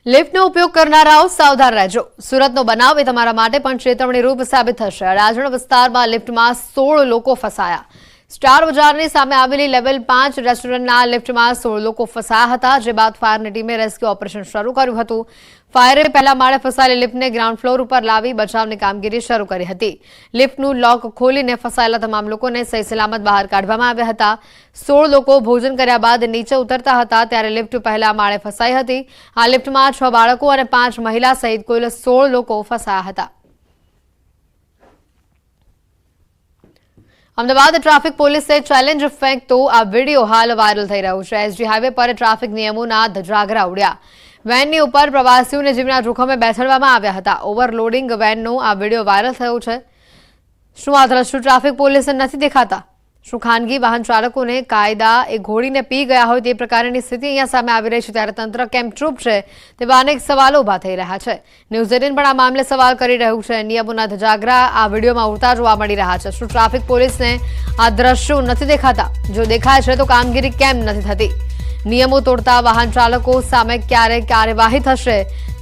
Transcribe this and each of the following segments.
લિફ્ટનો ઉપયોગ કરનારાઓ સાવધાન રહેજો। સુરતનો બનાવ એ તમારા માટે પણ ચેતવણી રૂપ સાબિત થશે। અડાજણ વિસ્તારમાં લિફ્ટમાં 16 લોકો ફસાયા। સ્ટાર બજારની સામે આવેલી લેવલ 5 રેસ્ટોરન્ટના લિફ્ટમાં 16 લોકો ફસાયા હતા, જે બાદ ફાયરની ટીમે રેસ્ક્યુ ઓપરેશન શરૂ કર્યું હતું। ફાયરે પહેલા માળે ફસાયેલી લિફ્ટને ગ્રાઉન્ડ ફ્લોર ઉપર લાવી બચાવની કામગીરી શરૂ કરી હતી। લિફ્ટનું લોક ખોલીને ફસાયેલા તમામ લોકોને સહી સલામત બહાર કાઢવામાં આવ્યા હતા। 16 લોકો ભોજન કર્યા બાદ નીચે ઉતરતા હતા ત્યારે લિફ્ટ પહેલા માળે ફસાઈ હતી। આ લિફ્ટમાં 6 બાળકો અને 5 મહિલા સહિત કુલ 16 લોકો ફસાયા હતા। અમદાવાદ ટ્રાફિક પોલીસે ચેલેન્જ ફેંકતો આ વિડીયો હાલ વાયરલ થઈ રહ્યો છે। એસજી હાઈવે પર ટ્રાફિક નિયમોના ધજાગરા ઉડ્યા। વેનની ઉપર પ્રવાસીઓને જીવના જોખમે બેસાડવામાં આવ્યા હતા। ઓવરલોડિંગ વેનનો આ વિડીયો વાયરલ થયો છે। શું આ દ્રશ્યો ટ્રાફિક પોલીસને નથી દેખાતા? શું ખાનગી વાહન ચાલકોને કાયદા એ ઘોડીને પી ગયા હોય તે પ્રકારની સ્થિતિ અહીંયા સામે આવી રહી છે, ત્યારે તંત્ર કેમ ચૂપ છે તેવા અનેક સવાલો ઊભા થઈ રહ્યા છે। ન્યૂઝ 18 પણ આ મામલે સવાલ કરી રહ્યું છે। નિયમોના ધજાગરા આ વિડીયોમાં ઉડતા જોવા મળી રહ્યા છે। શું ટ્રાફિક પોલીસને આ દ્રશ્યો નથી દેખાતા? જો દેખાય છે તો કામગીરી કેમ નથી થતી? નિયમો તોડતા વાહન ચાલકો સામે ક્યારે કાર્યવાહી થશે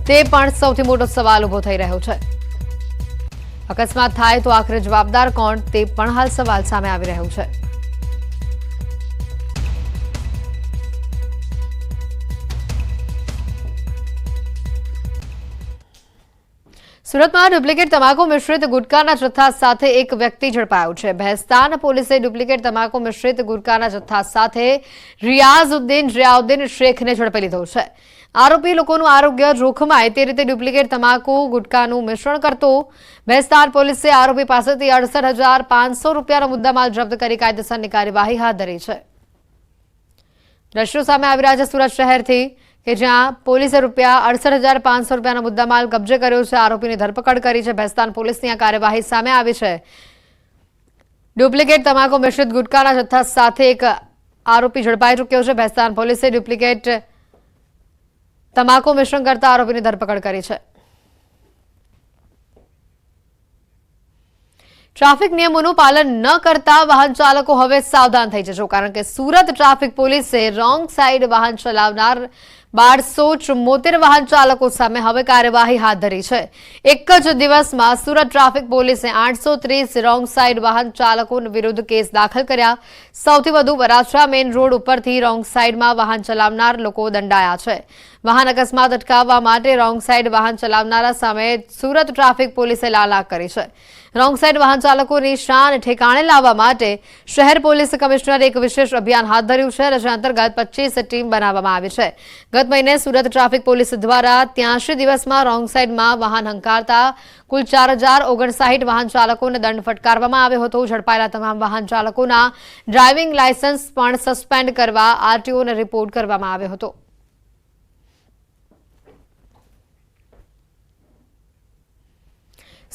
તે પણ સૌથી મોટો સવાલ ઊભો થઈ રહ્યો છે। અકસ્માત થાય તો આખરે જવાબદાર કોણ તે પણ હાલ સવાલ સામે આવી રહ્યો છે। સુરતમાં ડુપ્લિકેટ તમાકુ મિશ્રિત ગુટકાના જથ્થા સાથે એક વ્યક્તિ ઝડપાયો છે। ભેસ્તાન પોલીસે ડુપ્લિકેટ તમાકુ મિશ્રિત ગુટકાના જથ્થા સાથે રિયાઉદ્દીન શેખને ઝડપી લીધો છે। આરોપી લોકોનું આરોગ્ય જોખમાય તે રીતે ડુપ્લિકેટ તમાકુ ગુટકાનું મિશ્રણ કરતો। ભેસ્તાન પોલીસે આરોપી પાસેથી 68,500 રૂપિયાનો મુદ્દામાલ જપ્ત કરી કાયદેસરની કાર્યવાહી હાથ ધરી છે। દ્રશ્યો સામે આવી રહ્યા છે સુરત શહેરથી, કે જ્યાં પોલીસે ₹68,500 રૂપિયાનો મુદ્દામાલ કબજે કર્યો છે। આરોપીની ધરપકડ કરી છે। ભેસ્તાન પોલીસની આ કાર્યવાહી સામે આવી છે। ડુપ્લિકેટ તમાકુ મિશ્રિત ગુટકાના જથ્થા સાથે એક આરોપી ઝડપાઈ ચૂક્યો છે। ભેસ્તાન પોલીસે ડુપ્લિકેટ તમાકુ મિશ્રણ કરતા આરોપીની ધરપકડ કરી છે। ટ્રાફિક નિયમોનું પાલન ન કરતા વાહન ચાલકો હવે સાવધાન થઈ જજો, કારણ કે સુરત ટ્રાફિક પોલીસે રોંગ સાઈડ વાહન ચલાવનાર 1274 વાહન ચાલકો સામે હવે કાર્યવાહી હાથ ધરી છે। એક જ દિવસમાં સુરત ટ્રાફિક પોલીસે 830 રોંગ સાઈડ વાહન ચાલકો વિરુદ્ધ કેસ દાખલ કર્યા। સૌથી વધુ વરાછા મેઇન રોડ ઉપરથી રોંગ સાઈડમાં વાહન ચલાવનાર લોકો દંડાયા છે। વાહન અકસ્માત અટકાવવા માટે રોંગ સાઈડ વાહન ચલાવનારા સામે સુરત ટ્રાફિક પોલીસે લાલાક કરી છે। રોંગ સાઈડ વાહન ચાલકોની શાન ઠેકાણે લાવવા માટે શહેર પોલીસ કમિશનરે એક વિશેષ અભિયાન હાથ ધર્યું છે, જે અંતર્ગત 25 ટીમ બનાવવામાં આવી છે। ગત મહિને સુરત ટ્રાફિક પોલીસ દ્વારા 83 દિવસમાં રોંગ સાઈડમાં વાહન હંકારતા કુલ 4,059 વાહન ચાલકોને દંડ ફટકારવામાં આવ્યો હતો। ઝડપાયેલા તમામ વાહન ચાલકોના ડ્રાઇવિંગ લાયસન્સ પણ સસ્પેન્ડ કરવા આરટીઓને રિપોર્ટ કરવામાં આવ્યો હતો।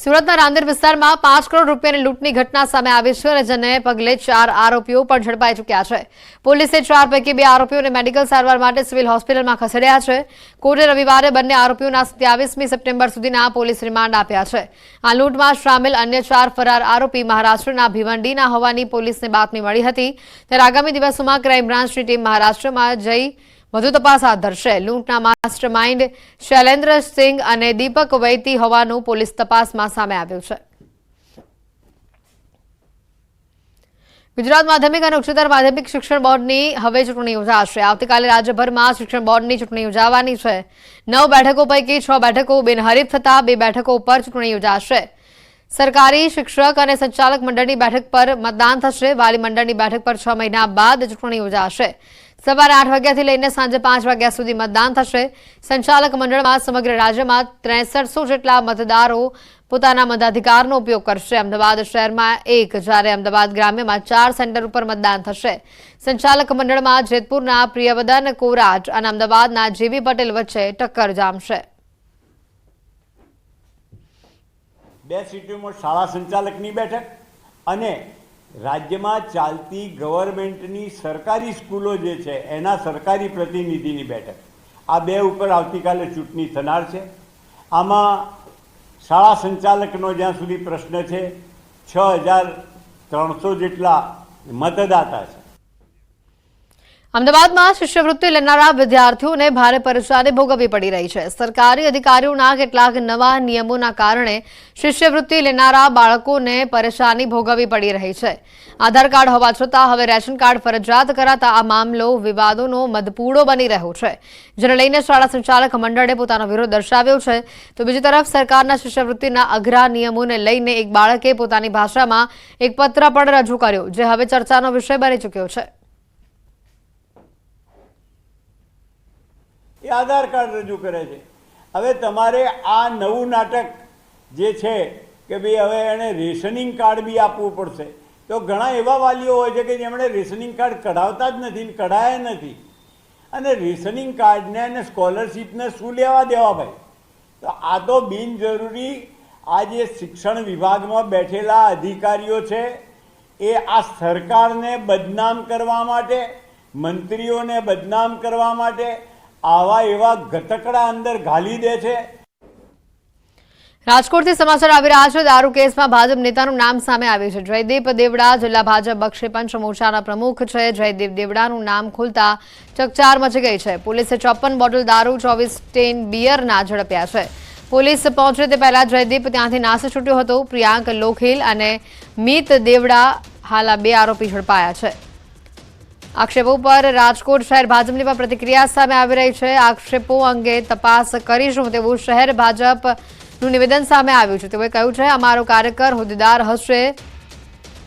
સુરતના રાંદેર વિસ્તારમાં 5 કરોડ રૂપિયાની લૂંટની ઘટના સામે આવી છે, અને જેને પગલે 4 આરોપીઓ પણ ઝડપાઈ ચૂક્યા છે। પોલીસે 4 પૈકી 2 આરોપીઓને મેડિકલ સારવાર માટે સિવિલ હોસ્પિટલમાં ખસેડ્યા છે। કોર્ટે રવિવારે બંને આરોપીઓના 27મી સપ્ટેમ્બર સુધીના પોલીસ રિમાન્ડ આપ્યા છે। આ લૂંટમાં સામેલ અન્ય 4 ફરાર આરોપી મહારાષ્ટ્રના ભિવંડીના હોવાની પોલીસને બાતમી મળી હતી, ત્યારે આગામી દિવસોમાં ક્રાઇમ બ્રાન્ચની ટીમ મહારાષ્ટ્રમાં જઈ વધુ તપાસ હાથ ધરશે। લૂંટના માસ્ટર માઇન્ડ શૈલેન્દ્ર સિંહ અને દીપક વૈતી હોવાનું પોલીસ તપાસમાં સામે આવ્યું છે। ગુજરાત માધ્યમિક અને ઉચ્ચતર માધ્યમિક શિક્ષણ બોર્ડની હવે ચૂંટણી યોજાશે। આવતીકાલે રાજ્યભરમાં શિક્ષણ બોર્ડની ચૂંટણી યોજાવાની છે। 9 બેઠકો પૈકી 6 બેઠકો બિનહરીફ થતા 2 બેઠકો ઉપર ચૂંટણી યોજાશે। સરકારી શિક્ષક અને સંચાલક મંડળની બેઠક પર મતદાન થશે। વાલી મંડળની બેઠક પર 6 મહિના બાદ ચૂંટણી યોજાશે। સવારે 8 વાગ્યાથી લઈને સાંજે 5 વાગ્યા સુધી મતદાન થશે। સંચાલક મંડળમાં સમગ્ર રાજ્યમાં 6300 જેટલા મતદારો પોતાના મતાધિકારનો ઉપયોગ કરશે। અમદાવાદ શહેરમાં 1, જ્યારે અમદાવાદ ગ્રામ્યમાં 4 સેન્ટર ઉપર મતદાન થશે। સંચાલક મંડળમાં જેતપુરના પ્રિયવદન કોરાટ અને અમદાવાદના જેવી પટેલ વચ્ચે ટક્કર જામશે। 2 સીટોમાં શાળા સંચાલકની બેઠક અને રાજ્યમાં ચાલતી ગવર્મેન્ટની સરકારી સ્કૂલો જે છે એના સરકારી પ્રતિનિધિની બેઠક, આ 2 ઉપર આવતીકાલે ચૂંટણી થનાર છે। આમાં શાળા સંચાલકનો જ્યાં સુધી પ્રશ્ન છે 6,300 જેટલા મતદાતા છે। અમદાવાદમાં શિષ્યવૃત્તિ લેનારા વિદ્યાર્થીઓને ભારે પરેશાની ભોગવવી પડી રહી છે. સરકારી અધિકારીઓના કેટલાક નવા નિયમોના કારણે શિષ્યવૃત્તિ લેનારા બાળકોને પરેશાની ભોગવવી પડી રહી છે. આધાર કાર્ડ હોવા છતાં હવે રેશન કાર્ડ ફરજિયાત કરાતા આ મામલો વિવાદોનો મધપૂડો બની રહ્યો છે, જેને લઈને શાળા સંચાલક મંડળે પોતાનો વિરોધ દર્શાવ્યો છે. તો બીજી તરફ સરકારના શિષ્યવૃત્તિના અઘરા નિયમોને લઈને એક બાળકે પોતાની ભાષામાં એક પત્ર પણ રજૂ કર્યો, જે હવે ચર્ચાનો વિષય બની ચૂક્યો છે. એ આધાર કાર્ડ રજૂ કરે છે. હવે તમારે આ નવું નાટક જે છે કે ભાઈ હવે એણે રેશનિંગ કાર્ડ બી આપવું પડશે, તો ઘણા એવા વાલીઓ હોય છે કે જેમણે રેશનિંગ કાર્ડ કઢાવતા જ નથી, કઢાયા નથી. અને રેશનિંગ કાર્ડને અને સ્કોલરશીપને શું લેવા દેવા ભાઈ? તો આ તો બિનજરૂરી આ જે શિક્ષણ વિભાગમાં બેઠેલા અધિકારીઓ છે એ આ સરકારને બદનામ કરવા માટે, મંત્રીઓને બદનામ કરવા માટે આવા એવા ગતકડા અંદર ઘાલી દે છે. રાજકોટથી સમાચાર આવી રહ્યા છે. દારૂ કેસમાં ભાજપ નેતાનું નામ સામે આવ્યું છે. જયદીપ દેવડા જિલ્લા ભાજપ બક્ષીપંચ મોરચાના પ્રમુખ છે. જયદીપ દેવડાનું નામ ખુલતા ચકચાર મચી ગઈ છે. પોલીસે 54 બોટલ દારૂ, 24 ટેન બિયરના ઝડપ્યા છે. પોલીસ પહોંચે તે પહેલા જયદીપ ત્યાંથી નાસી છૂટ્યો હતો. પ્રિયાંક લોખીલ અને મીત દેવડા હાલ આ 2 આરોપી ઝડપાયા છે. આક્ષેપો પર રાજકોટ શહેર ભાજપની પણ પ્રતિક્રિયા સામે આવી રહી છે. આક્ષેપો અંગે તપાસ કરીશું તેવું શહેર ભાજપનું નિવેદન સામે આવ્યું છે. તેઓએ કહ્યું છે, અમારો કાર્યકર હોદ્દેદાર હશે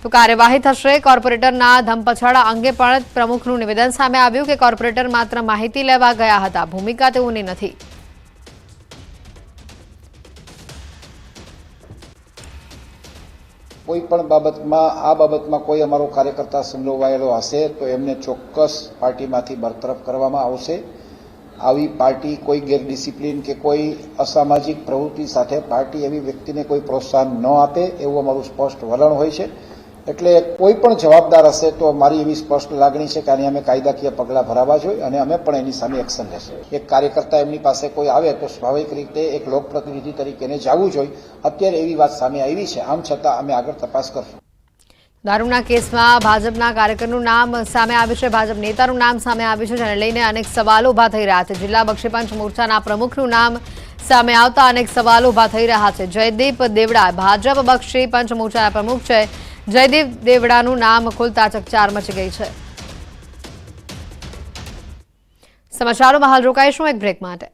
તો કાર્યવાહી થશે. કોર્પોરેટરના ધમપછાડા અંગે પણ પ્રમુખનું નિવેદન સામે આવ્યું કે કોર્પોરેટર માત્ર માહિતી લેવા ગયા હતા, ભૂમિકા તેઓની નથી. કોઈ પણ બાબતમાં આ બાબતમાં કોઈ અમારો કાર્યકર્તા સંડોવાયેલો હશે તો એમને ચોક્કસ પાર્ટીમાંથી બરતરફ કરવામાં આવશે. આવી પાર્ટી કોઈ ગેરડિસિપ્લિન કે કોઈ અસામાજિક પ્રવૃત્તિ સાથે પાર્ટી એવી વ્યક્તિને કોઈ પ્રોત્સાહન ન આપે એવું અમારું સ્પષ્ટ વલણ હોય છે. એટલે કોઈ પણ જવાબદાર હશે તો મારી એવી સ્પષ્ટ લાગણી છે કે આની અમે કાયદાકીય પગલાં ભરાવા જોઈએ અને અમે પણ એની સામે એક્શન લેશું. એક કાર્યકર્તા એમની પાસે કોઈ આવે તો સ્વાભાવિક રીતે એક લોકપ્રતિનિધિ તરીકે જવું જોઈએ. અત્યારે એવી વાત સામે આવી છે, આમ છતાં અમે આગળ તપાસ કરશું. દારૂના કેસમાં ભાજપના કાર્યકરનું નામ સામે આવ્યું છે, ભાજપ નેતાનું નામ સામે આવ્યું છે, જેને લઈને અનેક સવાલો ઉભા થઈ રહ્યા છે. જિલ્લા બક્ષીપંચ મોરચાના પ્રમુખનું નામ સામે આવતા અનેક સવાલો ઉભા થઈ રહ્યા છે. જયદીપ દેવડા ભાજપ બક્ષીપંચ મોરચાના પ્રમુખ છે. જયદીપ દેવડાનું નામ ખુલતા ચકચાર મચી ગઈ છે. સમાચારોમાં હાલ રોકાઈશું એક બ્રેક માટે.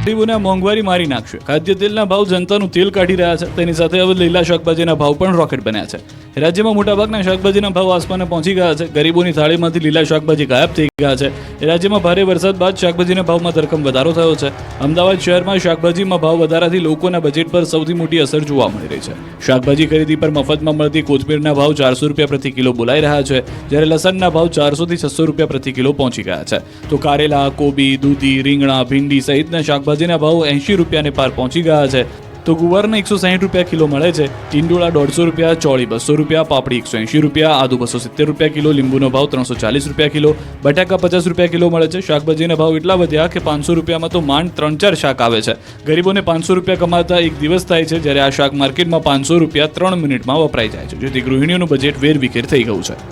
ગરીબોને મોંઘવારી મારી નાખશે. ખાદ્ય તેલના ભાવ જનતાનું તેલ કાઢી રહ્યા છે. તેની સાથે હવે લીલા શાકભાજીના ભાવ પણ રોકેટ બન્યા છે. રાજ્યમાં મોટાભાગના શાકભાજીના ભાવ આસમાને પહોંચી ગયા છે. ગરીબોની થાળીમાંથી લીલા શાકભાજી ગાયબ થઈ ગયા છે. રાજ્યમાં ભારે વરસાદ બાદ શાકભાજીના ભાવમાં ધરખમ વધારો થયો છે. અમદાવાદ શહેરમાં શાકભાજીમાં ભાવ વધારાથી લોકોના બજેટ પર સૌથી મોટી અસર જોવા મળી રહી છે. શાકભાજી ખરીદી પર મફતમાં મળતી કોથમીરના ભાવ 400 રૂપિયા પ્રતિ કિલો બોલાઈ રહ્યા છે, જ્યારે લસણના ભાવ 400 થી 600 રૂપિયા પ્રતિ કિલો પહોંચી ગયા છે. તો કારેલા, કોબી, દૂધી, રીંગણા, ભીંડી સહિતના શાકભાજીના ભાવ 80 રૂપિયાને પાર પહોંચી ગયા છે. તો ગુવારના 160 રૂપિયા કિલો મળે છે. ટીંડોળા 150 રૂપિયા, ચોળી 200 રૂપિયા, પાપડી 180 રૂપિયા, આદુ 270 રૂપિયા કિલો, લીંબુનો ભાવ 340 રૂપિયા કિલો, બટાકા 50 રૂપિયા કિલો મળે છે. શાકભાજીના ભાવ એટલા વધ્યા કે 500 રૂપિયામાં તો માંડ 3-4 શાક આવે છે. ગરીબોને 500 રૂપિયા કમાતા એક દિવસ થાય છે, જ્યારે આ શાક માર્કેટમાં 500 રૂપિયા 3 મિનિટમાં વપરાઈ જાય છે, જેથી ગૃહિણીઓનું બજેટ વેરવિખેર થઈ ગયું છે.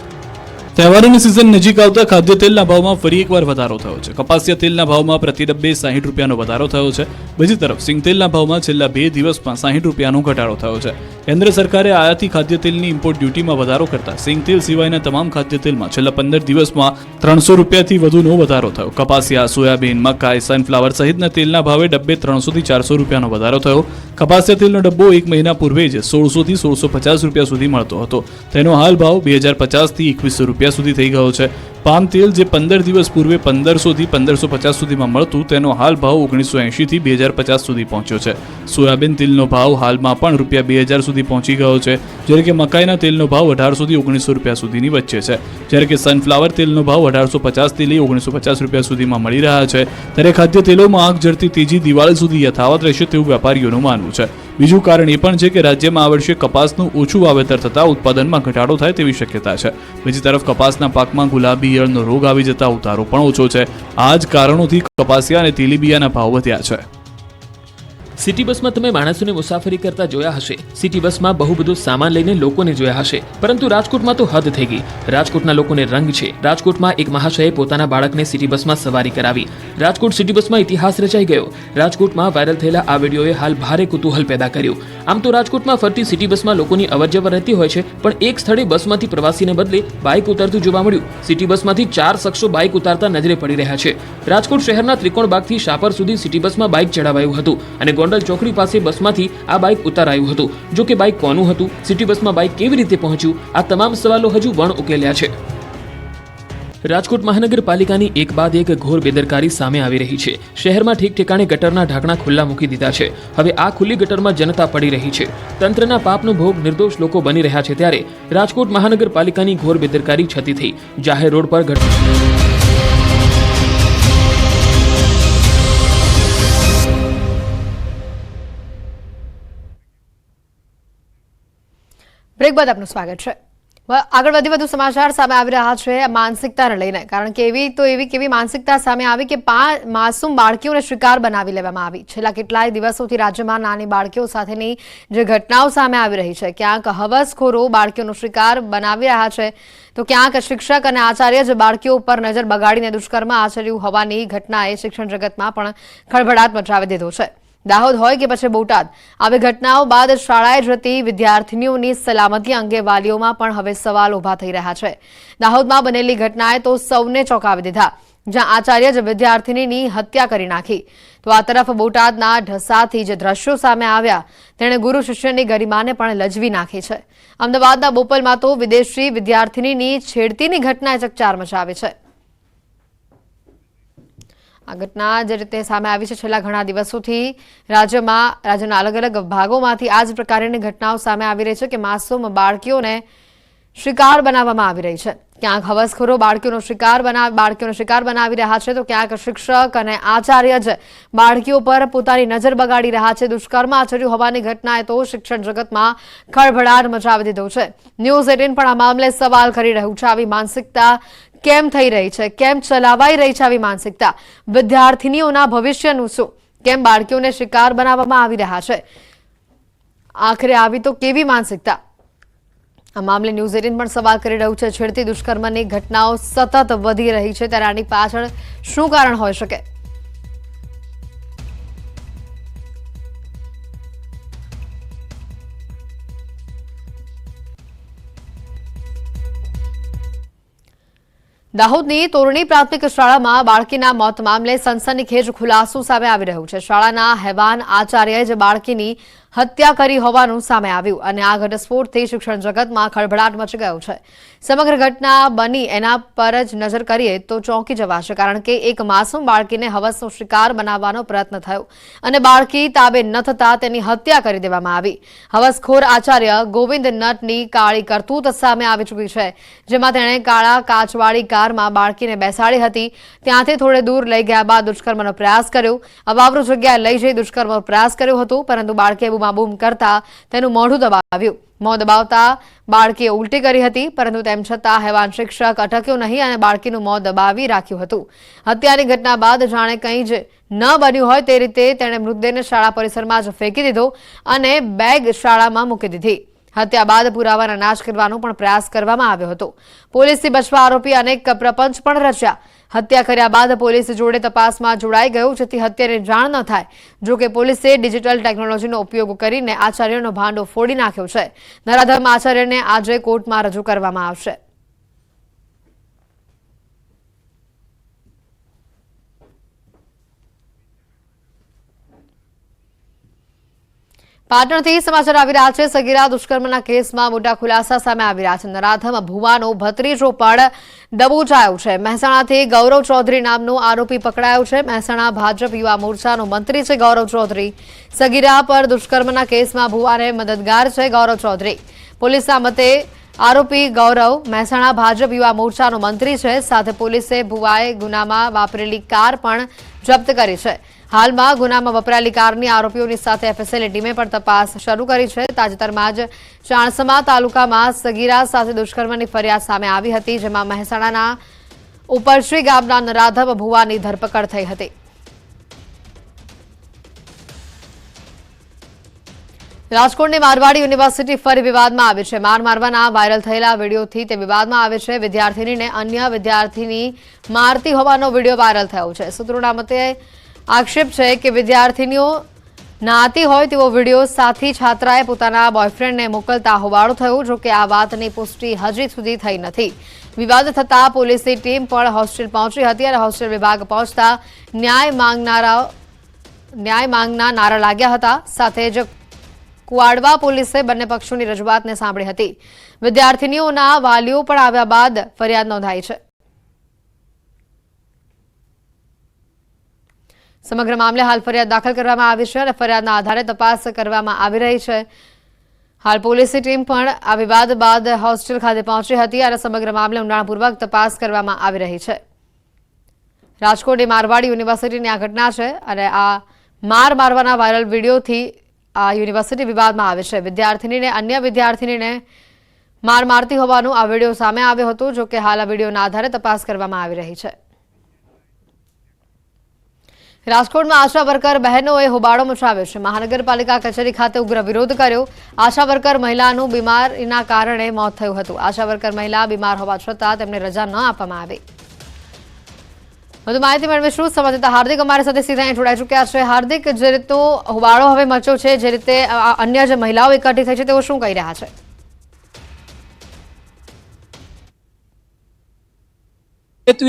તહેવારોની સિઝન નજીક આવતા ખાદ્ય તેલના ભાવમાં ફરી એકવાર વધારો થયો છે. કપાસિયા તેલના ભાવમાં પ્રતિ ડબ્બે 60 રૂપિયાનો વધારો થયો છે. બીજી તરફ સિંગ તેલના ભાવમાં છેલ્લા 2 દિવસમાં 60 રૂપિયાનો ઘટાડો થયો છે. કેન્દ્ર સરકારે આયાતી ખાદ્ય તેલની ઇમ્પોર્ટ ડ્યુટીમાં વધારો કરતા સિંગ તેલ સિવાયના તમામ ખાદ્ય તેલમાં છેલ્લા 15 દિવસમાં 300 રૂપિયાથી વધુનો વધારો થયો. કપાસિયા, સોયાબીન, મકાઈ, સનફ્લાવર સહિતના તેલના ભાવે ડબ્બે 300 થી 400 રૂપિયાનો વધારો થયો. કપાસિયા તેલનો ડબ્બો 1 મહિના પૂર્વે જ 1600 થી 1650 રૂપિયા સુધી મળતો હતો. તેનો હાલ ભાવ 2050 થી 2100 રૂપિયા સુધી થઈ ગયો છે. પામ તેલ જે 15 દિવસ પૂર્વે 1500 થી 1550 સુધીમાં મળતું, તેનો હાલ ભાવ 1980 થી 2050 સુધી પહોંચ્યો છે. સોયાબીન તેલનો ભાવ હાલમાં પણ રૂપિયા 2000 સુધી પહોંચી ગયો છે, જ્યારે કે મકાઈના તેલનો ભાવ 1800 થી 1900 રૂપિયા સુધીની વચ્ચે છે. જ્યારે કે સનફ્લાવર તેલનો ભાવ 1850 થી લઈ 1950 રૂપિયા સુધીમાં મળી રહ્યા છે. ત્યારે ખાદ્ય તેલોમાં આગ ઝરતી તેજી દિવાળી સુધી યથાવત રહેશે તેવું વેપારીઓનું માનવું છે. બીજું કારણ એ પણ છે કે રાજ્યમાં આ વર્ષે કપાસનું ઓછું વાવેતર થતાં ઉત્પાદનમાં ઘટાડો થાય તેવી શક્યતા છે. બીજી તરફ કપાસના પાકમાં ગુલાબી ઈયળનો રોગ આવી જતા ઉતારો પણ ઓછો છે. આ જ કારણોથી કપાસિયા અને તેલીબિયાના ભાવ વધ્યા છે. સિટી બસમાં તમે માણસોને મુસાફરી કરતા જોયા હશે, સિટી બસમાં બહુ બધો સામાન લઈને લોકોને જોયા હશે, પરંતુ રાજકોટમાં તો હદ થઈ ગઈ. રાજકોટના લોકોને રંગ છે. રાજકોટમાં એક મહાશયે પોતાના બાળકને સિટી બસમાં સવારી કરાવી. રાજકોટ સિટી બસમાં ઇતિહાસ રચાઈ ગયો. રાજકોટમાં વાયરલ થયેલા આ વિડીયોએ હાલ ભારે કુતૂહલ પેદા કર્યું. આમ તો રાજકોટમાં ફરતી સિટી બસમાં લોકોની અવરજવર રહેતી હોય છે, પણ એક સ્થળે બસમાંથી પ્રવાસીને બદલે બાઇક ઉતરતું જોવા મળ્યું. સિટી બસમાંથી 4 શખ્સો બાઇક ઉતારતા નજરે પડી રહ્યા છે. રાજકોટ શહેરના ત્રિકોણબાગથી શાપર સુધી સિટી બસમાં બાઇક ચડાવાયું હતું અને ગોંડલ ચોકડી પાસે બસમાંથી આ બાઇક ઉતારાયું હતું. જો કે બાઇક કોનું હતું, સિટી બસમાં બાઇક કેવી રીતે પહોંચ્યું, આ તમામ સવાલો હજુ વણ ઉકેલ્યા છે. રાજકોટ મહાનગરપાલિકાની એક બાદ એક ઘોર બેદરકારી સામે આવી રહી છે. શહેરમાં ઠીક ઠેકાણે ગટરના ઢાંકણા ખુલ્લા મૂકી દીધા છે. હવે આ ખુલ્લી ગટરમાં જનતા પડી રહી છે. તંત્રના પાપનો ભોગ નિર્દોષ લોકો બની રહ્યા છે. ત્યારે રાજકોટ મહાનગરપાલિકાની ઘોર બેદરકારી છતી થઈ. જાહેર રોડ પર બ્રેક બાદ આપનું સ્વાગત છે. આગળ વધુ સમાચાર સામે આવી રહ્યા છે માનસિકતાને લઈને, કારણ કે કેવી માનસિકતા સામે આવી કે માસૂમ બાળકીઓને શિકાર બનાવી લેવામાં આવી. છેલ્લા કેટલાય દિવસોથી રાજ્યમાં નાની બાળકીઓ સાથેની જે ઘટનાઓ સામે આવી રહી છે, ક્યાંક હવસખોરો બાળકીઓનો શિકાર બનાવી રહ્યા છે, તો ક્યાંક શિક્ષક અને આચાર્ય જ બાળકીઓ ઉપર નજર બગાડીને દુષ્કર્મ આચર્યું હોવાની ઘટનાએ શિક્ષણ જગતમાં પણ ખળભળાટ મચાવી દીધો છે. દાહોદ હોય કે પછી બોટાદ, આવી ઘટનાઓ બાદ શાળાએ જતી વિદ્યાર્થીનીઓની સલામતી અંગે વાલીઓમાં પણ હવે સવાલ ઉભા થઈ રહ્યા છે. દાહોદમાં બનેલી ઘટનાએ તો સૌને ચોંકાવી દીધા, જ્યાં આચાર્ય જ વિદ્યાર્થીનીની હત્યા કરી નાખી. તો આ તરફ બોટાદના ઢસાથી જે દ્રશ્યો સામે આવ્યા, તેણે ગુરુ શિષ્યની ગરિમાને પણ લજવી નાખી છે. અમદાવાદના બોપલમાં તો વિદેશી વિદ્યાર્થીનીની છેડતીની ઘટનાએ ચકચાર મચાવી છે. આ ઘટના જે રીતે સામે આવી છે, છેલ્લા ઘણા દિવસોથી રાજ્યના અલગ અલગ ભાગોમાંથી આ જ પ્રકારની ઘટનાઓ સામે આવી રહી છે કે માસૂમ બાળકીઓને શિકાર બનાવવામાં આવી રહી છે. ક્યાંક હવસખોરો બાળકીઓનો શિકાર બનાવી રહ્યા છે, તો ક્યાંક શિક્ષક અને આચાર્ય જ બાળકીઓ પર પોતાની નજર બગાડી રહ્યા છે. દુષ્કર્મ આચર્યું હોવાની ઘટનાએ તો શિક્ષણ જગતમાં ખળભળાટ મચાવી દીધો છે. ન્યૂઝ 18 પણ આ મામલે સવાલ કરી રહ્યું છે. આવી માનસિકતા કેમ થઈ રહી છે? કેમ ચલાવાઈ રહી છે આવી માનસિકતા? વિદ્યાર્થીનીઓના ભવિષ્યનું શું? કેમ બાળકીઓને શિકાર બનાવવામાં આવી રહ્યા છે? આખરે આવી તો કેવી માનસિકતા? આ મામલે ન્યૂઝ 18 પણ સવાલ કરી રહ્યું છે. છેડતી દુષ્કર્મની ઘટનાઓ સતત વધી રહી છે, ત્યારે આની પાછળ શું કારણ હોઈ શકે? દાહોદની તોરણી પ્રાથમિક શાળામાં બાળકીના મોત મામલે સનસનીખેજ ખુલાસો સામે આવી રહ્યો છે. શાળાના હેવાન આચાર્યએ જ બાળકીની હત્યા કરી હોવાનું સામે આવ્યું અને આ ઘટસ્ફોટથી શિક્ષણ જગતમાં ખળભળાટ મચી ગયો છે. સમગ્ર ઘટના બની એના પર જ નજર કરીએ તો ચોંકી જવાશે, કારણ કે એક માસૂમ બાળકીને હવસનો શિકાર બનાવવાનો પ્રયત્ન થયો અને બાળકી તાબે ન થતા તેની હત્યા કરી દેવામાં આવી. હવસખોર આચાર્ય ગોવિંદ નટની કાળી કરતૂત સામે આવી ચૂકી છે, જેમાં તેણે કાળા કાચવાળી કારમાં બાળકીને બેસાડી હતી. ત્યાંથી થોડે દૂર લઈ ગયા બાદ દુષ્કર્મનો પ્રયાસ કર્યો. અવાવરૂ જગ્યાએ લઈ જઈ દુષ્કર્મનો પ્રયાસ કર્યો હતો, પરંતુ બાળકીએ બૂમ કરતા તેનું મોઢું દબાવ્યું. મોં દબાવતા બાળકીએ ઉલટી કરી હતી, પરંતુ તેમ છતાં હેવાન શિક્ષક અટક્યો નહીં અને બાળકીનું મોં દબાવી રાખ્યું હતું. હત્યાની ઘટના બાદ જાણે કંઈ જ ન બન્યું હોય તે રીતે તેણે મૃતદેહને શાળા પરિસરમાં જ ફેંકી દીધો અને બેગ શાળામાં મૂકી દીધી. હત્યા બાદ પુરાવાના નાશ કરવાનો પણ પ્રયાસ કરવામાં આવ્યો હતો. પોલીસથી બચવા આરોપી અનેક પ્રપંચ પણ રચ્યા. હત્યા કર્યા બાદ પોલીસ જોડે તપાસમાં જોડાઈ ગયો, જેથી હત્યાની જાણ ન થાય. જો કે પોલીસે ડિજિટલ ટેકનોલોજીનો ઉપયોગ કરીને આચાર્યનો ભાંડો ફોડી નાખ્યો છે. નરાધમ આચાર્યને આજે કોર્ટમાં રજૂ કરવામાં આવશે. પાટણથી સમાચાર આવી રહ્યા છે. સગીરા દુષ્કર્મના કેસમાં મોટા ખુલાસા સામે આવી રહ્યા છે. નરાધમ ભુવાનો ભત્રીજો પણ દબોચાયો છે. મહેસાણાથી ગૌરવ ચૌધરી નામનો આરોપી પકડાયો છે. મહેસાણા ભાજપ યુવા મોરચાનો મંત્રી છે ગૌરવ ચૌધરી. સગીરા પર દુષ્કર્મના કેસમાં ભુવાને મદદગાર છે ગૌરવ ચૌધરી. પોલીસના મતે આરોપી ગૌરવ મહેસાણા ભાજપ યુવા મોરચાનો મંત્રી છે. સાથે પોલીસે ભુવાએ ગુનામાં વાપરેલી કાર પણ જપ્ત કરી છે. હાલમાં ગુનામાં વપરાયેલી કારની આરોપીઓની સાથે એફએસએલની ટીમે પણ તપાસ શરૂ કરી છે. તાજેતરમાં જ ચાણસમા તાલુકામાં સગીરા સાથે દુષ્કર્મની ફરિયાદ સામે આવી હતી, જેમાં મહેસાણાના ઉપરશ્રી ગામના નરાધમ ભુવાની ધરપકડ થઈ હતી. રાજકોટની મારવાડી યુનિવર્સિટી ફરી વિવાદમાં આવી છે. મારવાના વાયરલ થયેલા વિડીયોથી તે વિવાદમાં આવે છે. વિદ્યાર્થીનીને અન્ય વિદ્યાર્થીની મારતી હોવાનો વિડીયો વાયરલ થયો છે. સૂત્રોના મતે આક્ષેપ છે કે વિદ્યાર્થીનીઓ નાતી હોય તેવો વિડીયો સાથી છાત્રાએ પોતાના બોયફ્રેન્ડને મોકલતા હોબાળો થયો. જોકે આ વાતની પુષ્ટિ હજી સુધી થઈ નથી. વિવાદ થતા પોલીસની ટીમ પણ હોસ્ટેલ પહોંચી હતી અને હોસ્ટેલ વિભાગ પહોંચતા ન્યાય માંગના નારા લાગ્યા હતા. સાથે જ કુવાડવા પોલીસે બંને પક્ષોની રજૂઆતને સાંભળી હતી. વિદ્યાર્થીનીઓના વાલીઓ પણ આવ્યા બાદ ફરિયાદ નોંધાઈ છે. સમગ્ર મામલે હાલ ફરિયાદ દાખલ કરવામાં આવી છે અને ફરિયાદના આધારે તપાસ કરવામાં આવી રહી છે. હાલ પોલીસની ટીમ પણ આ વિવાદ બાદ હોસ્ટેલ ખાતે પહોંચી હતી અને સમગ્ર મામલે ઊંડાણપૂર્વક તપાસ કરવામાં આવી રહી છે. રાજકોટની મારવાડી યુનિવર્સિટીની આ ઘટના છે અને આ મારવાના વાયરલ વિડીયોથી આ યુનિવર્સિટી વિવાદમાં આવે છે. વિદ્યાર્થીનીને અન્ય વિદ્યાર્થીનીને મારતી હોવાનો આ વિડીયો સામે આવ્યો હતો. જોકે હાલ આ વિડીયોના આધારે તપાસ કરવામાં આવી રહી છે. રાજકોટમાં આશા વર્કર બહેનોએ હોબાળો મચાવ્યો છે. મહાનગરપાલિકા કચેરી ખાતે ઉગ્ર વિરોધ કર્યો. આશા વર્કર મહિલાનું બીમારીના કારણે મોત થયું હતું. આશા વર્કર મહિલા બીમાર હોવા છતાં તેમને રજા ન આપવામાં આવી. વધુ માહિતી મેળવીશું સંવાદદાતા હાર્દિક અમારી સાથે સીધા જોડાઈ ચૂક્યા છે. હાર્દિક, જે રીતે હોબાળો હવે મચ્યો છે, જે રીતે અન્ય જે મહિલાઓ એકઠી થઈ છે તેઓ શું કહી રહ્યા છે?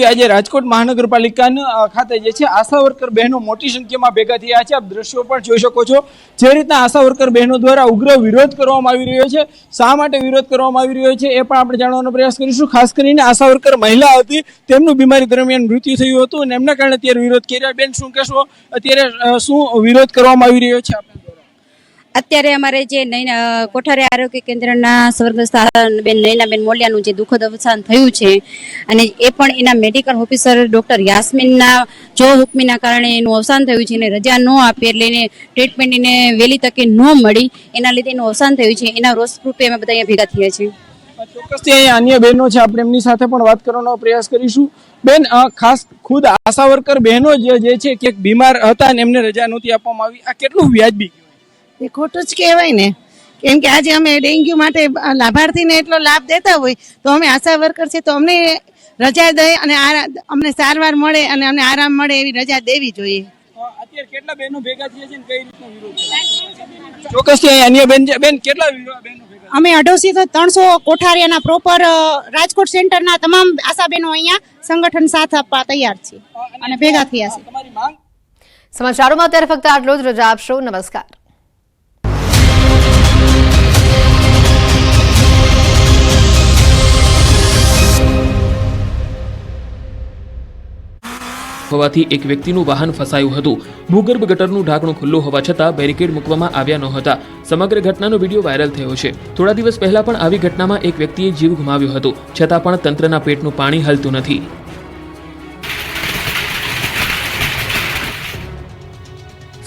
આજે રાજકોટ મહાનગરપાલિકા ખાતે જે છે આશા વર્કર બહેનો મોટી સંખ્યામાં ભેગા થયા છે. આપ દ્રશ્યો પણ જોઈ શકો છો. જે રીતના આશા વર્કર બહેનો દ્વારા ઉગ્ર વિરોધ કરવામાં આવી રહ્યો છે. શા માટે વિરોધ કરવામાં આવી રહ્યો છે એ પણ આપણે જાણવાનો પ્રયાસ કરીશું. ખાસ કરીને આશા વર્કર મહિલા હતી, તેમનું બીમારી દરમિયાન મૃત્યુ થયું હતું અને એમના કારણે અત્યારે વિરોધ કર્યા. બેન, શું કહેશો? અત્યારે શું વિરોધ કરવામાં આવી રહ્યો છે? અત્યારે અમારે જે કોઠારી આરોગ્ય કેન્દ્રના સ્વર્ગસ્થ બેન નૈનાબેન મોલિયાનું જે દુઃખદ અવસાન થયું છે અને એ પણ એના મેડિકલ ઓફિસર ડોક્ટર યાસ્મીનના જો હુકમીના કારણે એનું અવસાન થયું છે અને રજા ન આપી એટલે એને ટ્રીટમેન્ટ એને વહેલી તકે ન મળી, એના લીધે એનું અવસાન થયું છે. એના રોષ રૂપે અમે બધા અહીંયા ભેગા થયા છીએ. ચોક્કસથી અહીંયા અન્ય બહેનો છે, આપણે એમની સાથે પણ વાત કરવાનો પ્રયાસ કરીશું. બેન, ખાસ ખુદ આશા વર્કર બહેનો જે છે કે બીમાર હતા અને એમને રજા નહોતી આપવામાં આવી, આ કેટલું વ્યાજબી? એ ખોટું જ કહેવાય ને, કેમ કે આજે અમે ડેન્ગ્યુ માટે લાભાર્થીને એટલો લાભ દેતા હોય તો અમે આશા વર્કર છે તો અમને રજા દે અને અમને સારવાર મળે અને અમને આરામ મળે એવી રજા દેવી જોઈએ. અત્યારે કેટલા બહેનો ભેગા થયા છે ને કઈ રીતનો વિરોધ? ચોક્કસથી અહીંયા અન્ય બેન કેટલા બહેનો ભેગા? અમે 250 થી 300 કોઠારીયાના પ્રોપર રાજકોટ સેન્ટરના તમામ આશા બહેનો અહીંયા સંગઠન સાથ આપવા તૈયાર છે અને ભેગા થયા છે. તમારી માંગ? સમાચારોમાં અત્યારે ફક્ત આટલો જ. રજા આપશો. નમસ્કાર. હોવાથી એક વ્યક્તિનું વાહન ફસાયું હતું. ભૂગર્ભ ગટરનું ઢાંકણું ખુલ્લું હોવા છતાં બેરિકેડ મૂકવામાં આવ્યા નહોતા. સમગ્ર ઘટનાનો વિડીયો વાયરલ થયો છે. થોડા દિવસ પહેલા પણ આવી ઘટનામાં એક વ્યક્તિએ જીવ ગુમાવ્યો હતો. છતાં પણ તંત્રના પેટનું પાણી હલતું નથી.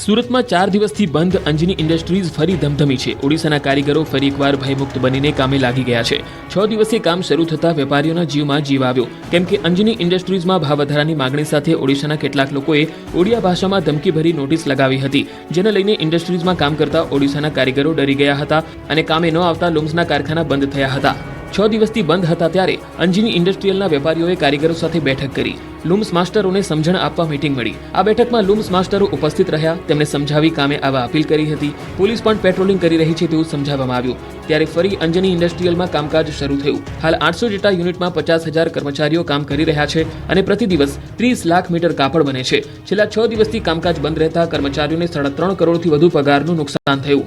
સુરતમાં 4 દિવસથી બંધ અંજની ઇન્ડસ્ટ્રીઝ ફરી ધમધમી છે. ઓડિશાના કારીગરો ફરી એકવાર ભયમુક્ત બનીને કામે લાગી ગયા છે. 6 દિવસીય કામ શરૂ થતાં વેપારીઓના જીવમાં જીવ આવ્યો, કેમ કે અંજની ઇન્ડસ્ટ્રીઝમાં ભાવ વધારાની માંગણી સાથે ઓડિશાના કેટલાક લોકોએ ઓડિયા ભાષામાં ધમકીભરી નોટિસ લગાવી હતી, જેને લઈને ઇન્ડસ્ટ્રીઝમાં કામ કરતા ઓડિશાના કારીગરો ડરી ગયા હતા અને કામે ન આવતા લૂમ્સના કારખાના બંધ થયા હતા. 6 દિવસથી બંધ હતા ત્યારે અંજની ઇન્ડસ્ટ્રીયલના વેપારીઓએ કારીગરો સાથે બેઠક કરી. લૂમ્સ માસ્ટરોને સમજણ આપવા મીટિંગ મળી. આ બેઠકમાં લૂમ્સ માસ્ટરો ઉપસ્થિત રહ્યા. તેમને સમજાવી કામે આવવા અપીલ કરી હતી. પોલીસ પણ પેટ્રોલિંગ કરી રહી છે તેવું સમજાવવામાં આવ્યું. ત્યારે ફરી અંજની ઇન્ડસ્ટ્રીયલમાં કામકાજ શરૂ થયું. હાલ 800 જેટલા યુનિટમાં 50,000 કર્મચારીઓ કામ કરી રહ્યા છે અને પ્રતિ દિવસ 30 લાખ મીટર કાપડ બને છે. છેલ્લા 6 દિવસથી કામકાજ બંધ રહેતા કર્મચારીઓને 3.5 કરોડથી વધુ પગારનું નુકસાન થયું.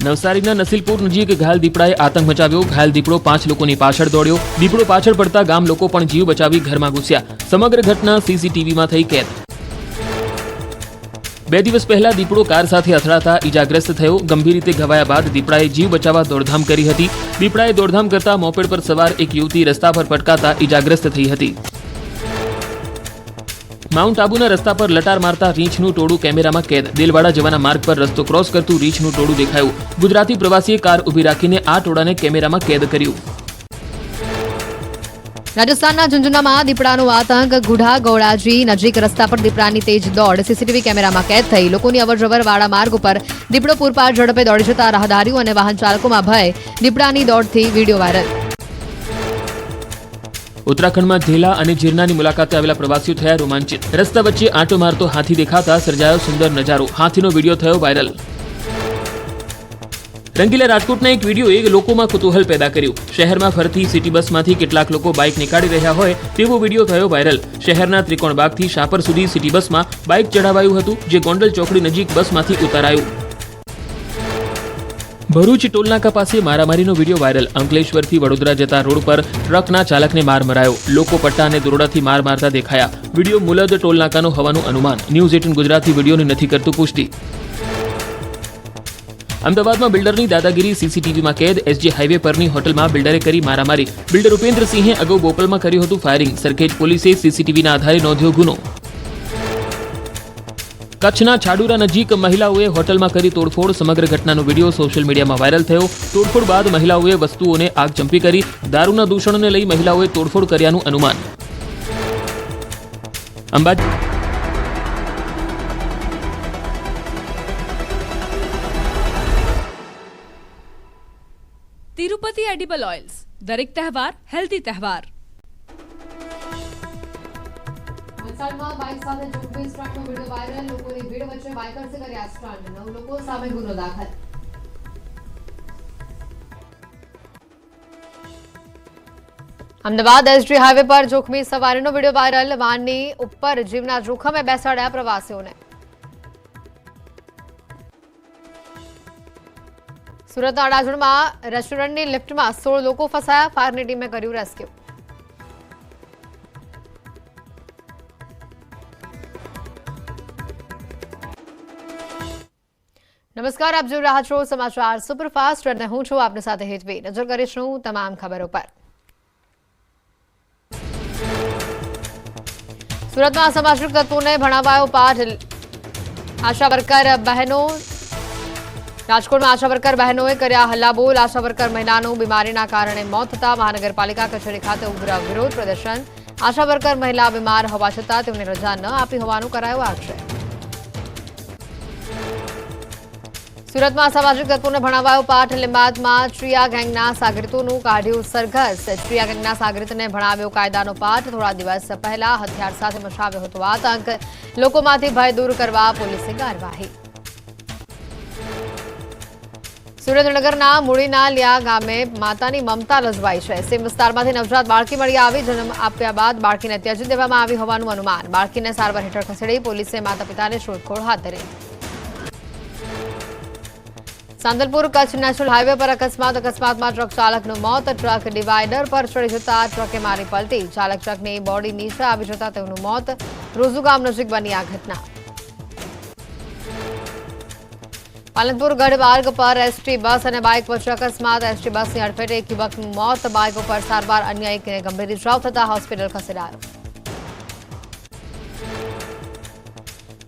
નવસારીના નસીલપુર નજીક ઘાયલ દીપડાએ આતંક મચાવ્યો. ઘાયલ દીપડો 5 લોકોની પાછળ દોડ્યો. દીપડો પાછળ પડતા ગામ લોકો પણ જીવ બચાવી ઘરમાં ઘૂસ્યા. સમગ્ર ઘટના સીસીટીવીમાં થઈ કેદ. 2 દિવસ પહેલા દીપડો કાર સાથે અથડાતા ઈજાગ્રસ્ત થયો. ગંભીર રીતે ઘવાયા બાદ દીપડાએ જીવ બચાવવા દોડધામ કરી હતી. દીપડાએ દોડધામ કરતા મોપેડ પર સવાર એક યુવતી રસ્તા પર પટકાતા ઈજાગ્રસ્ત થઈ હતી. માઉન્ટ આબુના રસ્તા પર લટાર મારતા રીંછનું ટોળું કેમેરામાં કેદ. દેલવાડા જવાના માર્ગ પર રસ્તો ક્રોસ કરતું રીંછનું ટોળું દેખાયું. ગુજરાતી પ્રવાસીએ કાર ઊભી રાખીને આ ટોળાને કેમેરામાં કેદ કર્યું. રાજસ્થાનના ઝુંઝુનામાં દીપડાનો આતંક. ગુઢા ગૌડાજી નજીક રસ્તા પર દીપડાની તેજ દોડ સીસીટીવી કેમેરામાં કેદ થઈ. લોકોની અવરજવર વાળા માર્ગ ઉપર દીપડો પૂરપાટ ઝડપે દોડી જતા રાહદારીઓ અને વાહન ચાલકોમાં ભય. દીપડાની દોડથી વિડીયો વાયરલ. ઉત્તરાખંડમાં ઝેલા અને જીરનાની મુલાકાતે આવેલા પ્રવાસીઓ થયા રોમાંચિત. રસ્તા વચ્ચે આંટો મારતો હાથી દેખાતા સર્જાયો સુંદર નજારો. હાથીનો વિડીયો થયો વાયરલ. રંગીલા રાજકોટના એક વિડીયોએ લોકોમાં કુતૂહલ પેદા કર્યું. શહેરમાં ફરતી સિટી બસમાંથી કેટલાક લોકો બાઇક નીકાળી રહ્યા હોય તેવો વિડીયો થયો વાયરલ. શહેરના ત્રિકોણબાગથી શાપર સુધી સિટી બસમાં બાઇક ચઢાવાયું હતું, જે ગોંડલ ચોકડી નજીક બસમાંથી ઉતારાયું. ભરૂચ ટોલનાકા પાસે મારામારીનો વિડીયો વાયરલ. અંકલેશ્વરથી વડોદરા જતા રોડ પર ટ્રકના ચાલકને માર મરાયો. લોકો પટ્ટા અને દોરડાથી માર મારતા દેખાયા. વિડીયો મુલદ ટોલનાકાનો હોવાનું અનુમાન. ન્યૂઝ 18 ગુજરાતી વિડીયોની નથી કરતું પુષ્ટિ. અમદાવાદમાં બિલ્ડરની દાદાગીરી સીસીટીવીમાં કેદ. એસજી હાઈવે પરની હોટલમાં બિલ્ડરે કરી મારામારી. બિલ્ડર ઉપેન્દ્રસિંહે અગાઉ બોપલમાં કર્યું હતું ફાયરિંગ. સરખેજ પોલીસે સીસીટીવીના આધારે નોંધ્યો ગુનો. કચ્છના છાડુરા નજીક મહિલાઓએ હોટલમાં કરી તોડફોડ. સમગ્ર ઘટનાનો વિડીયો સોશિયલ મીડિયામાં વાયરલ થયો. તોડફોડ બાદ મહિલાઓએ વસ્તુઓને આગચંપી કરી. દારૂના દૂષણને લઈ મહિલાઓએ તોડફોડ કર્યાનું અનુમાન. અંબાજી તિરુપતિ એડિબલ ઓઇલ્સ, દરેક તહેવાર હેલ્ધી તહેવાર. વલસાડમાં બાઇક સાથે ઝૂંટવી સ્ટન્ટનો વિડીયો વાયરલ. લોકોની ભીડ વચ્ચે બાઇકર્સે કર્યા સ્ટન્ટ. 9 લોકો સામે ગુનો દાખલ. અમદાવાદ એસજી હાઈવે પર જોખમી સવારીનો વિડીયો વાયરલ. વાહનની ઉપર જીવના જોખમે બેસાડ્યા પ્રવાસીઓને. સુરતના અડાજણમાં રેસ્ટોરન્ટની લિફ્ટમાં 16 લોકો ફસાયા. ફાયરની ટીમે કર્યું રેસ્ક્યુ. નમસ્કાર, આપ જોઈ રહ્યા છો સમાચાર સુપરફાસ્ટ અને હું છું આપની સાથે હેતવી. નજર કરીશું તમામ ખબરો પર. સુરતમાં અસામાજિક તત્વોને ભણાવાયો પાઠ. આશા વર્કર બહેનો રાજકોટમાં આશા વર્કર બહેનોએ કર્યા હલ્લાબોલ. આશા વર્કર મહિલાનું બીમારીના કારણે મોત થતા મહાનગરપાલિકા કચેરી ખાતે ઉગ્ર વિરોધ પ્રદર્શન. આશા વર્કર મહિલા બીમાર હોવા છતાં તેમને રજા ન આપી હોવાનું કરાયો આક્ષેપ. સુરતમાં અસામાજિક તત્વોને ભણાવાયો પાઠ. લીંબાદમાં ચિયા ગેંગના સાગરીતોનું કાઢ્યું સરઘસ. ચિયા ગેંગના સાગરીતને ભણાવ્યો કાયદાનો પાઠ. થોડા દિવસ પહેલા હથિયાર સાથે મચાવ્યો હતો આતંક. લોકોમાંથી ભય દૂર કરવા પોલીસે કાર્યવાહી. સુરેન્દ્રનગરના મૂળીના લિયા ગામે માતાની મમતા લજવાઈ છે. સીમ વિસ્તારમાંથી નવજાત બાળકી મળી આવી. જન્મ આપ્યા બાદ બાળકીને ત્યજી દેવામાં આવી હોવાનું અનુમાન. બાળકીને સારવાર હેઠળ ખસેડી પોલીસે માતા પિતાને શોધખોળ હાથ ધરી. સાંતલપુર કચ્છ નેશનલ હાઈવે પર અકસ્માતમાં ટ્રક ચાલકનું મોત. ટ્રક ડિવાઈડર પર ચડી જતા ટ્રકે મારી પલટી. ચાલક ટ્રકની બોડી નીચે આવી જતા તેનું મોત. રોઝુ ગામ નજીક બની આ ઘટના. પાલનપુર ગઢ માર્ગ પર એસટી બસ અને બાઇક વચ્ચે અકસ્માત. એસટી બસની અડફેટે એક યુવકનું મોત. બાઇક ઉપર સારવાર. અન્ય એકને ગંભીર ઇજાઓ થતા હોસ્પિટલ ખસેડાયો.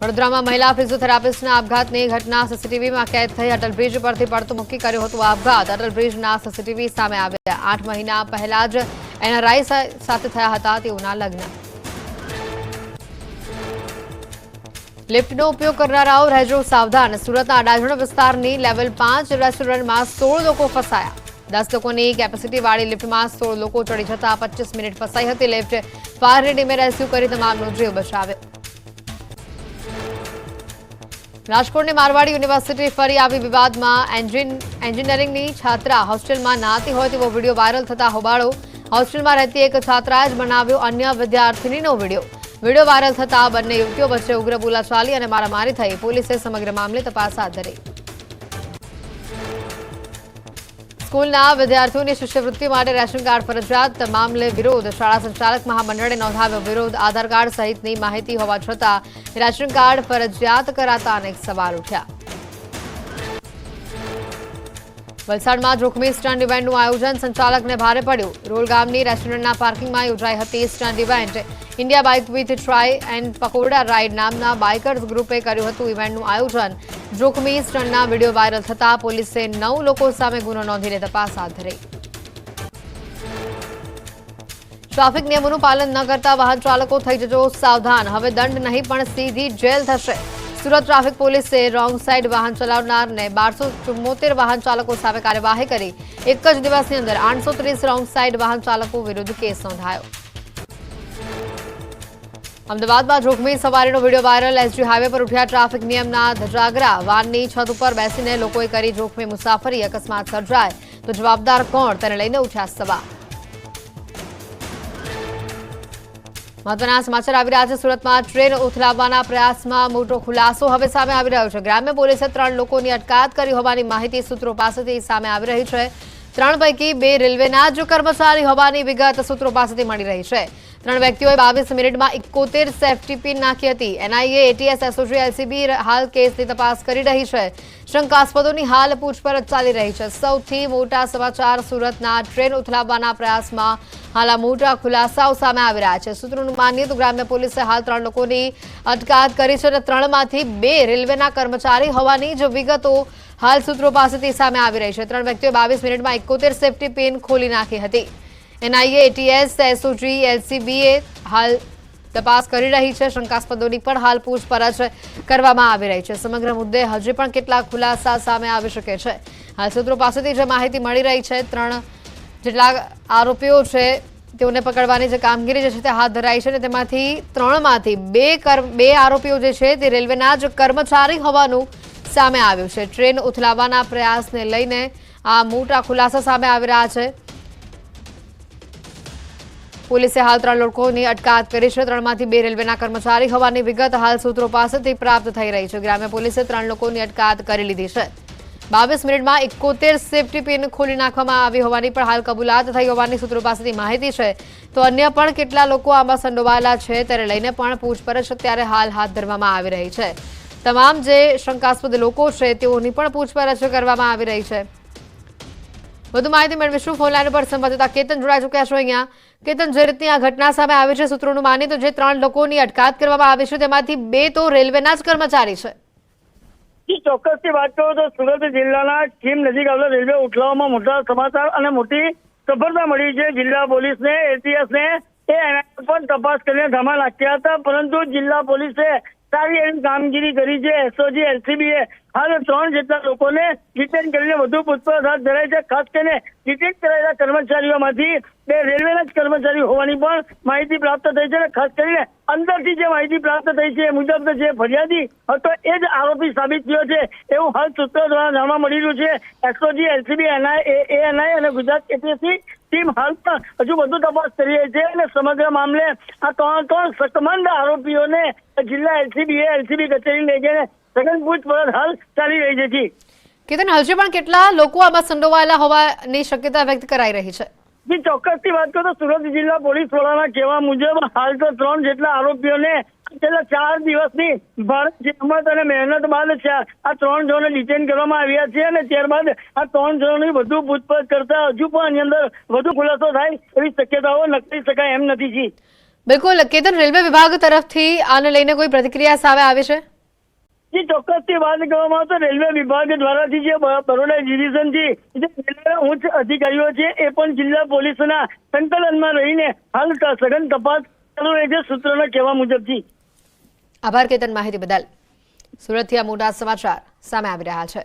વડોદરામાં મહિલા ફિઝિયોથેરાપિસ્ટના આપઘાતની ઘટના સીસીટીવીમાં કેદ થઈ. અટલ બ્રિજ પરથી પડતું મૂકી કર્યો હતો આપઘાત. અટલ બ્રિજના સીસીટીવી સામે આવ્યા. 8 મહિના પહેલા જ એનઆરઆઈ સાથે થયા હતા તેઓના લગ્ન. લિફ્ટનો ઉપયોગ કરનારાઓ રહેજો સાવધાન. સુરતના અડાજણ વિસ્તારની લેવલ 5 રેસ્ટોરન્ટમાં 16 લોકો ફસાયા. 10 લોકોની કેપેસિટીવાળી લિફ્ટમાં 16 લોકો ચડી જતા 25 મિનિટ ફસાઈ હતી લિફ્ટ. ફાયરની ટીમે રેસ્ક્યુ કરી તમામનો જીવ બચાવ્યો. રાજકોટની મારવાડી યુનિવર્સિટી ફરી આવી વિવાદમાં. એન્જિનિયરિંગની છાત્રા હોસ્ટેલમાં નહાતી હોય તેવો વિડીયો વાયરલ થતા હોબાળો. હોસ્ટેલમાં રહેતી એક છાત્રાએ જ બનાવ્યો અન્ય વિદ્યાર્થીનીનો વિડીયો. વિડીયો વાયરલ થતા બંને યુવતીઓ વચ્ચે ઉગ્ર બોલાચાલી અને મારામારી થઈ. પોલીસે સમગ્ર મામલે તપાસ હાથ ધરી. સ્કૂલના વિદ્યાર્થીઓની શિષ્યવૃત્તિ માટે રેશન કાર્ડ ફરજિયાત મામલે વિરોધ. શાળા સંચાલક મહામંડળે નોંધાવ્યો વિરોધ. આધાર કાર્ડ સહિતની માહિતી હોવા છતાં રેશન કાર્ડ ફરજિયાત કરાતા અનેક સવાલ ઉઠ્યા. વલસાડમાં જોખમી સ્ટન્ટ ઇવેન્ટનું આયોજન. સંચાલકને ભારે પડ્યું. રોલ ગામની રેસ્ટોરન્ટના પાર્કિંગમાં યોજાઈ હતી stunt event. India bike with try and pakoda ride નામના બાઇકર્સ ગ્રુપે કર્યું હતું ઇવેન્ટનું આયોજન. જોખમી સ્ટન્ટના વિડીયો વાયરલ થતા પોલીસે 9 લોકો સામે ગુનો નોંધીને તપાસ હાથ ધરી. ટ્રાફિક નિયમોનું પાલન ન કરતા વાહન ચાલકો થઈ જજો સાવધાન, હવે દંડ નહીં પણ સીધી જેલ થશે. સુરત ટ્રાફિક પોલીસે રોંગ સાઇડ વાહન ચલાવનારને 1274 વાહન ચાલકો સામે કાર્યવાહી કરી. એક જ દિવસની અંદર 830 રોંગ સાઇડ વાહન ચાલકો વિરુદ્ધ કેસ નોંધાયો. અમદાવાદમાં જોખમી સવારીનો વિડીયો વાયરલ. એસજી હાઈવે પર ઉઠ્યા ટ્રાફિક નિયમના ધજાગરા. વાનની છત ઉપર બેસીને લોકોએ કરી જોખમી મુસાફરી. અકસ્માત સર્જાય તો જવાબદાર કોણ, તેને લઈને ઉઠ્યા સવાલ. મહત્વના સમાચાર આવી રહ્યા છે. સુરતમાં ટ્રેન ઉથલાવવાના પ્રયાસમાં મોટો ખુલાસો હવે સામે આવી રહ્યો છે. ગ્રામ્ય પોલીસે 3 લોકોની અટકાયત કરી હોવાની માહિતી સૂત્રો પાસેથી સામે આવી રહી છે. 3 પૈકી 2 રેલવેના જ કર્મચારી હોવાની વિગત સૂત્રો પાસેથી મળી રહી છે. 3 વ્યક્તિઓએ 22 મિનિટમાં 71 સેફટી પિન નાખી હતી. એનઆઈએ, એટીએસ, એસઓજી, એલસીબી હાલ કેસની તપાસ કરી રહી છે. શંકાસ્પદોની હાલ પૂછપરછ ચાલી રહી છે. સૌથી મોટા સમાચાર સુરતના ટ્રેન ઉથલાવવાના પ્રયાસમાં હાલ આ મોટા ખુલાસાઓ સામે આવી રહ્યા છે. સૂત્રોનું માનીએ તો ગ્રામ્ય પોલીસે હાલ 3 લોકોની અટકાયત કરી છે અને 3માંથી 2 રેલવેના કર્મચારી હોવાની જ વિગતો હાલ સૂત્રો પાસેથી સામે આવી રહી છે. 3 વ્યક્તિઓએ 22 મિનિટમાં 71 સેફટી પિન ખોલી નાખી હતી. એનઆઈએ, એટીએસ, એસઓજી, એલસીબીએ હાલ તપાસ કરી રહી છે. શંકાસ્પદોની પણ હાલ પૂછપરછ કરવામાં આવી રહી છે. સમગ્ર મુદ્દે હજી પણ કેટલાક ખુલાસા સામે આવી શકે છે. હાલ સૂત્રો પાસેથી જે માહિતી મળી રહી છે, 3 જેટલા આરોપીઓ છે તેઓને પકડવાની જે કામગીરી જે છે તે હાથ ધરાઈ છે અને તેમાંથી 3માંથી 2 આરોપીઓ જે છે તે રેલવેના જ કર્મચારી હોવાનું સામે આવ્યું છે. ટ્રેન ઉથલાવવાના પ્રયાસને લઈને આ મોટા ખુલાસા સામે આવી રહ્યા છે. પોલીસે હાલ 3 લોકોની અટકાયત કરી છે. 3માંથી 2 રેલવેના કર્મચારી હોવાની વિગત હાલ સૂત્રો પાસેથી પ્રાપ્ત થઈ રહી છે. ગ્રામ્ય પોલીસે 3 લોકોની અટકાયત કરી લીધી છે. 22 મિનિટમાં 71 સેફટી પિન ખોલી નાખવામાં આવી હોવાની પણ હાલ કબૂલાત થઈ હોવાની સૂત્રો પાસેથી માહિતી છે. તો અન્ય પણ કેટલા લોકો આમાં સંડોવાયેલા છે તેને લઈને પણ પૂછપરછ અત્યારે હાલ હાથ ધરવામાં આવી રહી છે. તમામ જે શંકાસ્પદ લોકો છે તેઓની પણ પૂછપરછ કરવામાં આવી રહી છે. વધુ માહિતી મેળવીશું. ફોન લાઈન પર સંવાદદાતા કેતન જોડાઈ ચૂક્યા છો. અહીંયા કેતન, જે રીતની આ ઘટના સામે આવી છે, સૂત્રોનું માનીએ તો જે 3 લોકોની અટકાયત કરવામાં આવી છે તેમાંથી 2 તો રેલવેના જ કર્મચારી છે. ચોક્કસથી વાત કરું તો સુરત જિલ્લાના ખીમ નજીક આવેલા રેલવે ઉથલાવવામાં મોટા સમાચાર અને મોટી સફળતા મળી છે. જિલ્લા પોલીસને, એટીએસને એના પર તપાસ કરીને ધામા નાખ્યા હતા, પરંતુ જિલ્લા પોલીસે સારી એવી કામગીરી કરી છે. એસઓજી, એલસીબીએ હાલ 3 જેટલા લોકોને ડિટેન કરીને વધુ પૂછપરછ હાથ ધરાઈ છે. ખાસ કરીને ડિટેન કરાયેલા કર્મચારીઓમાંથી 2 રેલવેના જ કર્મચારી હોવાની પણ માહિતી પ્રાપ્ત થઈ છે. ખાસ કરીને અંદરથી જે માહિતી પ્રાપ્ત થઈ છે એ મુજબ જે ફરિયાદી હતો એ જ આરોપી સાબિત થયો છે એવું હાલ સૂત્રો દ્વારા જાણવા મળી રહ્યું છે. એસઓજી, એલસીબી, એએનઆઈ અને ગુજરાત એટીએસની ટીમ હાલ પણ હજુ વધુ તપાસ કરી રહી છે અને સમગ્ર મામલે આ 3 શકમંદ આરોપીઓને જિલ્લા એલસીબી કચેરી લઈ જઈને સઘન પૂછપરછ હાલ ચાલી રહી છે. કેતન, હજી પણ કેટલા લોકો આમાં સંડોવાયેલા હોવાની શક્યતા વ્યક્ત કરાઈ રહી છે? ચોક્કસથી વાત કરું તો સુરત જિલ્લા પોલીસ વડાના કહેવા મુજબ હાલ તો 3 જેટલા આરોપીઓને છેલ્લા 4 દિવસની ભારે જહેમત અને મહેનત બાદ આ 3 જણોને ડિટેન કરવામાં આવ્યા છે અને ત્યારબાદ આ 3 જણોની વધુ પૂછપરછ કરતા હજુ પણ આની અંદર વધુ ખુલાસો થાય એવી શક્યતાઓ નક્કી શકાય એમ નથી. બિલકુલ કેતન, રેલવે વિભાગ તરફથી આને લઈને કોઈ પ્રતિક્રિયા સામે આવે છે? ચોક્કસથી વાત કરવામાં આવે તો રેલવે વિભાગ દ્વારાથી જે બરોડા ડિવિઝનથી જે ઉચ્ચ અધિકારીઓ છે એ પણ જિલ્લા પોલીસના સંકલનમાં રહીને હાલ સઘન તપાસ ચાલુ રહી છે સૂત્રોના કહેવા મુજબથી. આભાર કેતન, માહિતી બદલ. સુરતથી આ મોટા સમાચાર સામે આવી રહ્યા છે.